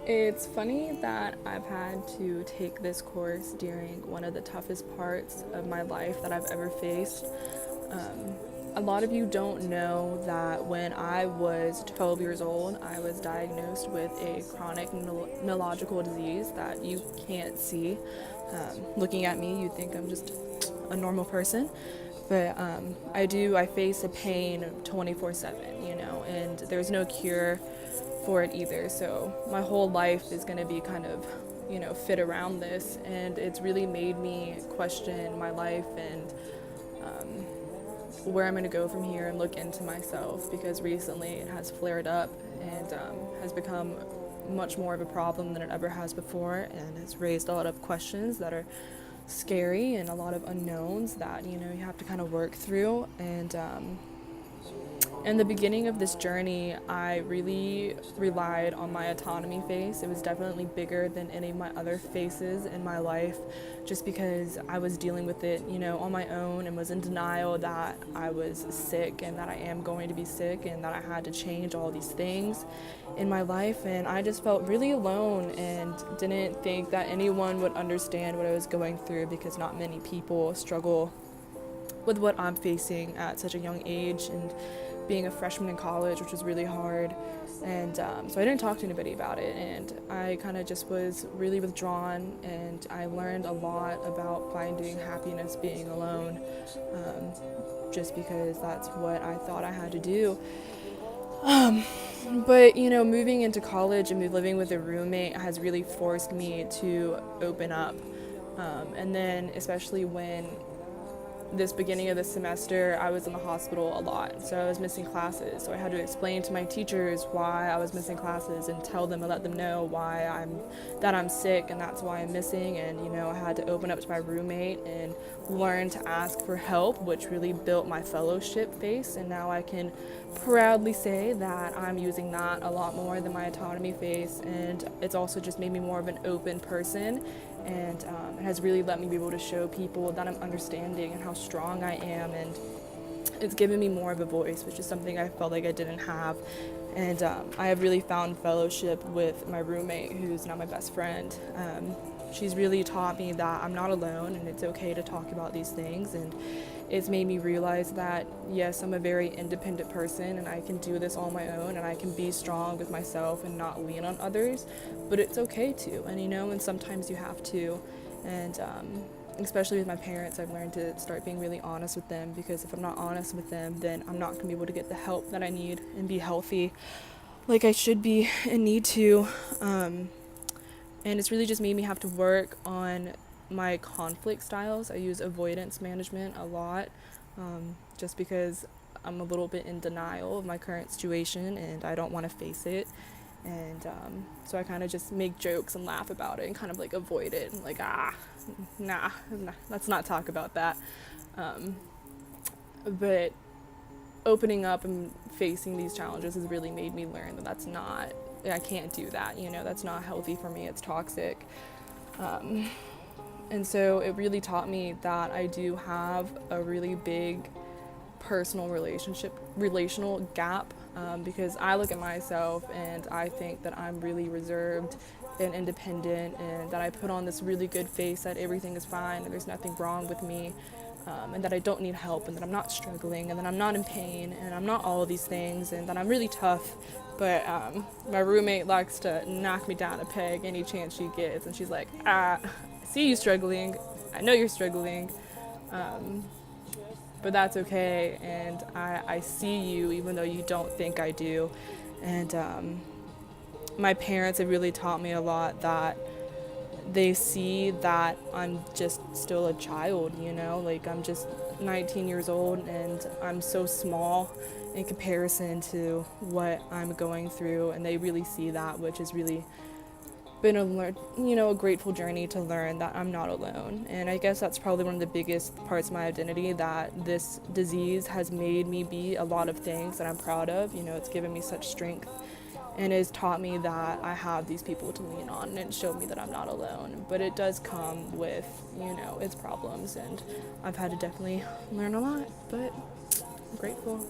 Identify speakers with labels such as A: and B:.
A: It's funny that I've had to take this course during one of the toughest parts of my life that I've ever faced. Um, a lot of you don't know that when I was 12 years old, I was diagnosed with a chronic neurological disease that you can't see. Looking at me, you'd think I'm just a normal person, but I face a pain 24/7, and there's no cure for it either. So my whole life is going to be kind of, fit around this. And it's really made me question my life and where I'm going to go from here and look into myself, because recently it has flared up and has become much more of a problem than it ever has before, and has raised a lot of questions that are scary and a lot of unknowns that you have to kind of work through. And in the beginning of this journey, I really relied on my autonomy phase. It was definitely bigger than any of my other phases in my life, just because I was dealing with it, on my own, and was in denial that I was sick and that I am going to be sick and that I had to change all these things in my life. And I just felt really alone and didn't think that anyone would understand what I was going through, because not many people struggle with what I'm facing at such a young age, and being a freshman in college, which was really hard. And so I didn't talk to anybody about it, and I kind of just was really withdrawn, and I learned a lot about finding happiness being alone, just because that's what I thought I had to do. But moving into college and living with a roommate has really forced me to open up. And then especially when this beginning of the semester, I was in the hospital a lot, so I was missing classes. So I had to explain to my teachers why I was missing classes and tell them and let them know that I'm sick and that's why I'm missing. And I had to open up to my roommate and learn to ask for help, which really built my fellowship phase. And now I can proudly say that I'm using that a lot more than my autonomy phase. And it's also just made me more of an open person, and it has really let me be able to show people that I'm understanding and how strong I am, and it's given me more of a voice, which is something I felt like I didn't have. And I have really found fellowship with my roommate, who's now my best friend. She's really taught me that I'm not alone and it's okay to talk about these things, and it's made me realize that yes, I'm a very independent person and I can do this all on my own, and I can be strong with myself and not lean on others, but it's okay to. And and sometimes you have to. And especially with my parents, I've learned to start being really honest with them, because if I'm not honest with them, then I'm not going to be able to get the help that I need and be healthy like I should be and need to. And it's really just made me have to work on my conflict styles. I use avoidance management a lot, just because I'm a little bit in denial of my current situation and I don't want to face it. And so I kind of just make jokes and laugh about it and kind of like avoid it and like, nah, let's not talk about that. But opening up and facing these challenges has really made me learn that I can't do that, that's not healthy for me, it's toxic. And so it really taught me that I do have a really big relational gap, because I look at myself and I think that I'm really reserved and independent, and that I put on this really good face that everything is fine and there's nothing wrong with me, and that I don't need help, and that I'm not struggling, and that I'm not in pain, and I'm not all of these things, and that I'm really tough. But my roommate likes to knock me down a peg any chance she gets, and she's like, I see you struggling, I know you're struggling, but that's okay, and I see you even though you don't think I do. And my parents have really taught me a lot, that they see that I'm just still a child, like I'm just 19 years old and I'm so small in comparison to what I'm going through, and they really see that, which has really been a grateful journey to learn that I'm not alone. And I guess that's probably one of the biggest parts of my identity, that this disease has made me be a lot of things that I'm proud of. It's given me such strength, and has taught me that I have these people to lean on, and showed me that I'm not alone. But it does come with, its problems, and I've had to definitely learn a lot, but I'm grateful.